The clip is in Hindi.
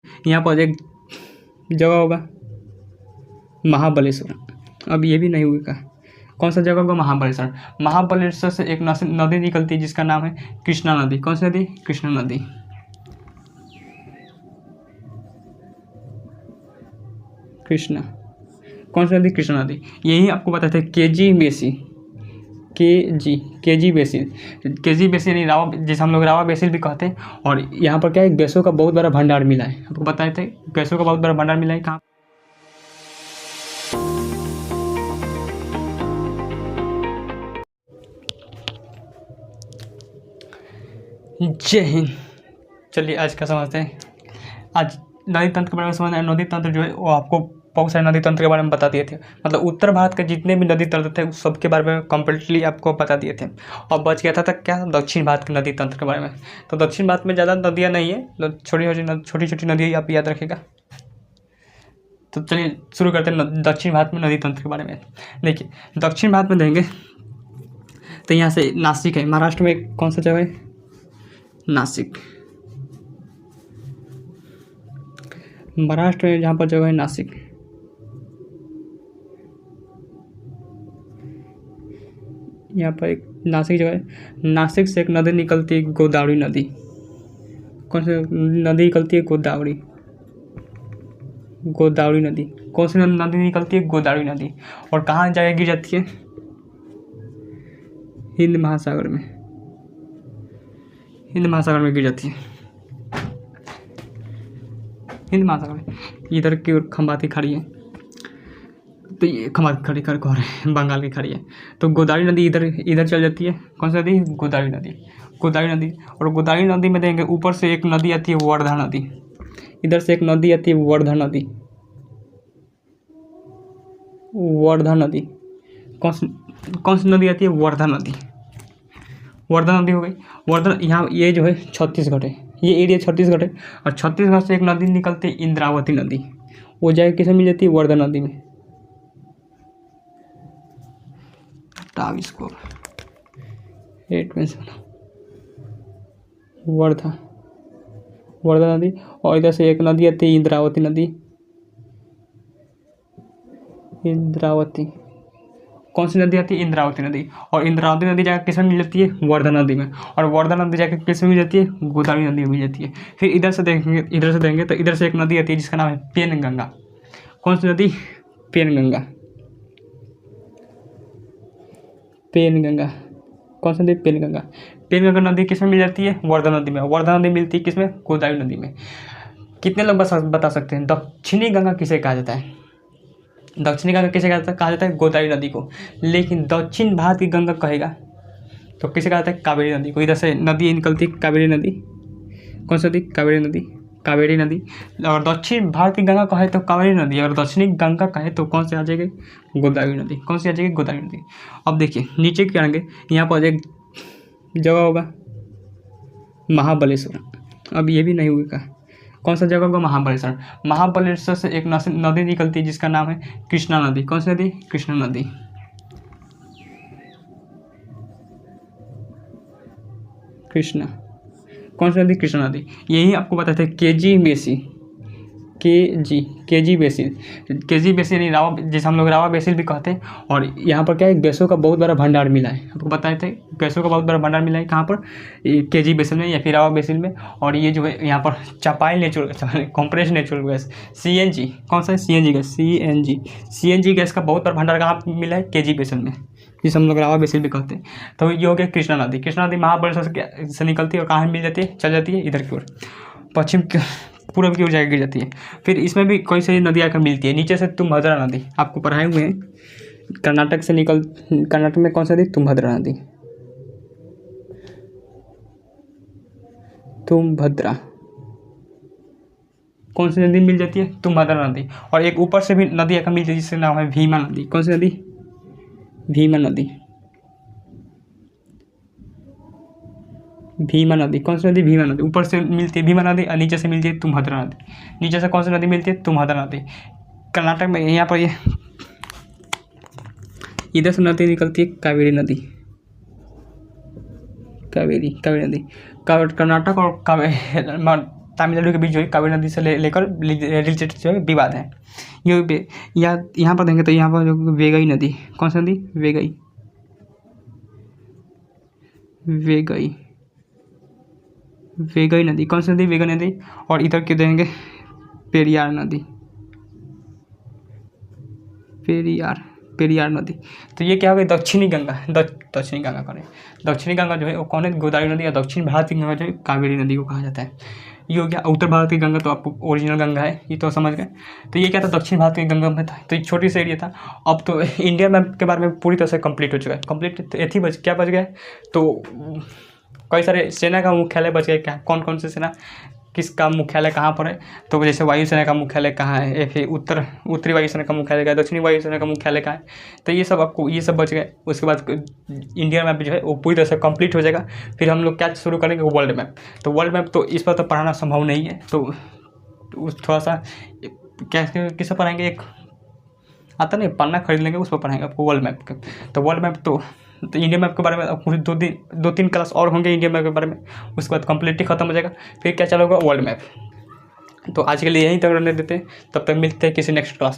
यहाँ पर एक जगह होगा महाबलेश्वर। अब ये भी नहीं होगा। कौन सा जगह होगा? महाबलेश्वर। महाबलेश्वर से एक नदी निकलती है जिसका नाम है कृष्णा नदी। कौन सी नदी? कृष्णा नदी। कृष्णा। कौन सी नदी? कृष्णा नदी। यही आपको बताते हैं KG basin. KG basin. KG basin यानी रावा, जिसे हम लोग रावा बेसिन भी कहते हैं। और यहाँ पर क्या है? गैसों का बहुत बड़ा भंडार मिला है। आपको बताए थे गैसों का बहुत बड़ा भंडार मिला है। कहाँ? जय हिंद। चलिए आज का समझते हैं। आज नदी तंत्र के बारे में समझना है। नदी तंत्र जो है वो आपको बहुत सारे नदी तंत्र के बारे में बता दिए थे। मतलब उत्तर भारत के जितने भी नदी तंत्र थे उस सबके बारे में कम्प्लीटली आपको बता दिए थे। और बच गया था क्या? दक्षिण भारत के नदी तंत्र के बारे में। तो दक्षिण भारत में ज़्यादा नदियाँ नहीं है, छोटी छोटी नदियाँ आप याद रखिएगा। तो चलिए शुरू करते हैं दक्षिण भारत में नदी तंत्र के बारे में। देखिए दक्षिण भारत में देंगे तो यहाँ से नासिक है। महाराष्ट्र में कौन सा जगह है? नासिक। महाराष्ट्र में जहाँ पर जगह है नासिक। यहाँ पर एक नासिक जगह है। नासिक से एक नदी निकलती है गोदावरी नदी। कौन सी नदी निकलती है? गोदावरी। गोदावरी नदी। कौन सी नदी निकलती है? गोदावरी नदी। और कहाँ जाके गिर जाती है? हिंद महासागर में। हिंद महासागर में गिर जाती है। हिंद महासागर में। इधर की ओर खंबाती खाड़ी है, तो ये खंबाती खाड़ी कर कह रहे हैं, बंगाल की खाड़ी है। तो गोदावरी नदी इधर चल जाती है। कौन सी नदी? गोदावरी नदी। गोदावरी नदी। और गोदावरी नदी में देंगे ऊपर से एक नदी आती है वर्धा नदी। इधर से एक नदी आती है वर्धा नदी। वर्धा नदी। कौन सी नदी आती है? वर्धा नदी। वर्धा नदी हो गई। वर्धा यहाँ ये जो है छत्तीसगढ़ है। ये एरिया छत्तीसगढ़ है। और छत्तीसगढ़ से एक नदी निकलती है इंद्रावती नदी। वो जाके किसमें मिल जाती है? वर्धा नदी में। इसको वर्धा नदी। और इधर से एक नदी आती है इंद्रावती नदी। इंद्रावती। कौन सी नदी आती है? इंद्रावती नदी। और इंद्रावती नदी जाकर किसमें मिल जाती है? वर्धा नदी में। और वर्धा नदी जाकर किसमें मिल जाती है? गोदावरी नदी में मिल जाती है। फिर इधर से देंगे तो इधर से एक नदी आती है जिसका नाम है पेनगंगा। कौन सी नदी? पेनगंगा। पेनगंगा। कौन सी नदी? पेनगंगा। पेनगंगा नदी किसमें मिल जाती है? वर्धा नदी में। वर्धा नदी मिलती है किसमें? गोदावरी नदी में। कितने लोग बता सकते हैं दक्षिणी गंगा किसे कहा जाता है? दक्षिणी गंगा किसे कहा जाता है? गोदावरी नदी को। लेकिन दक्षिण भारत की गंगा कहेगा तो किसे कहा जाता है? कावेरी नदी को। इधर से नदी निकलती है कावेरी नदी। कौन सी नदी? कावेरी नदी। कावेरी नदी। और दक्षिण भारत की गंगा कहे तो कावेरी नदी, और दक्षिणी गंगा कहे तो कौन सी आ जाएगी? गोदावरी नदी। कौन सी आ जाएगी? गोदावरी नदी। अब देखिए नीचे क्या करेंगे, यहाँ पर एक जगह होगा महाबलेश्वर। अब ये भी नहीं होगा। कौन सा जगह होगा? महाबलेश्वर। महाबलेश्वर से एक नदी निकलती है जिसका नाम है कृष्णा नदी। कौन सी नदी? कृष्णा नदी। कृष्णा। कौन सी नदी? कृष्णा नदी। यही आपको बताते हैं KG basin. KG basin. KG basin यानी रावा, जिसे हम लोग रावा बेसिन भी कहते हैं। और यहाँ पर क्या है? गैसों का बहुत बड़ा भंडार मिला है। आपको बताए थे गैसों का बहुत बड़ा भंडार मिला है। कहाँ पर? केजी बेसिन में या फिर रावा बेसिन में। और ये जो है यहाँ पर चपाइल natural compressed natural gas CNG। कौन सा है? CNG gas. CNG गैस का बहुत बड़ा भंडार कहाँ मिला है? केजी बेसिन में, जिसे हम लोग रावा बेसिन भी कहते हैं। तो ये हो गया कृष्णा नदी। कृष्णा नदी महाबलेश्वर से निकलती है और कहाँ मिल जाती है? चल जाती है इधर की ओर, पश्चिम पूर्व की ओर जाकर गिर जाती है। फिर इसमें भी कई सारी नदियाँ आकर मिलती है। नीचे से तुम्भद्रा नदी आपको पढ़ाए हुए हैं। कर्नाटक में कौन सी नदी? तुम्भद्रा नदी। तुम्भद्रा। कौन सी नदी मिल जाती है? तुम्भद्रा नदी। और एक ऊपर से भी नदी आकर मिलती है जिसका नाम है भीमा नदी। कौन सी नदी? भीमा नदी। भीमा नदी। कौन सी नदी? भीमा नदी। ऊपर से मिलती है भीमा नदी और नीचे से मिलती है तुम्भद्रा नदी। नीचे से कौन सी नदी मिलती है? तुम्भद्रा नदी। कर्नाटक में यहाँ पर ये इधर से नदी निकलती है कावेरी नदी। कावेरी नदी। कर्नाटक और तमिलनाडु के बीच जो है कावेरी नदी से लेकर रिलेटेड जो है विवाद है। ये यहाँ पर देखेंगे तो यहाँ पर जो वेगई नदी, कौन सी नदी, वेगई नदी, कौन सी नदी, वेगई नदी। और इधर क्यों देंगे पेरियार नदी, पेरियार नदी। तो ये क्या हो गई, दक्षिणी गंगा करें। दक्षिणी गंगा जो है वो कौन है, गोदावरी नदी। या दक्षिण भारत की गंगा जो है कावेरी नदी को कहा जाता है। ये हो गया। उत्तर भारत की गंगा तो आपको ओरिजिनल गंगा है, ये तो समझ गए। तो ये क्या था, दक्षिण भारत की गंगा में था। तो एक छोटी सी एरिया था। अब तो इंडिया मैप के बारे में पूरी तरह से कंप्लीट हो चुका है। कंप्लीट क्या बच गया, तो कई सारे सेना का मुख्यालय बच गए। क्या, कौन कौन से सेना, किसका मुख्यालय कहाँ पर है। तो जैसे वायुसेना का मुख्यालय कहाँ है, या फिर उत्तरी वायुसेना का मुख्यालय कहाँ है, दक्षिणी वायुसेना का मुख्यालय कहाँ है। तो ये सब आपको, ये सब बच गए। उसके बाद इंडिया मैप जो है वो पूरी तरह से कंप्लीट हो जाएगा। फिर हम लोग क्या शुरू करेंगे, वर्ल्ड मैप। तो वर्ल्ड मैप तो इस पर तो पढ़ाना संभव नहीं है, तो थोड़ा सा क्या किस पर पढ़ाएंगे, एक आता नहीं, पन्ना खरीद लेंगे, उस पर पढ़ाएंगे आपको वर्ल्ड मैप के। तो वर्ल्ड मैप तो इंडिया मैप के बारे में आपको 2-3 क्लास और होंगे इंडिया मैप के बारे में। उसके बाद कंप्लीटली खत्म हो जाएगा। फिर क्या चलेगा, वर्ल्ड मैप। तो आज के लिए यहीं तक रहने देते हैं, तब तक मिलते हैं किसी नेक्स्ट क्लास में।